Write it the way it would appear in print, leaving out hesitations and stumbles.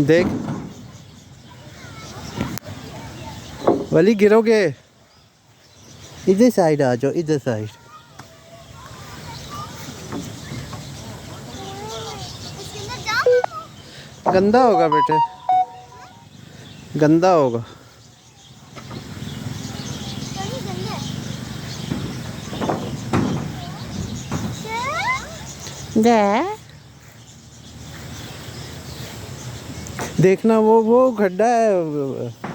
देख वली गिरोगे। इधर साइड आ जाओ, इधर साइड। गंदा होगा बेटे, गंदा होगा। देखना वो गड्ढा है।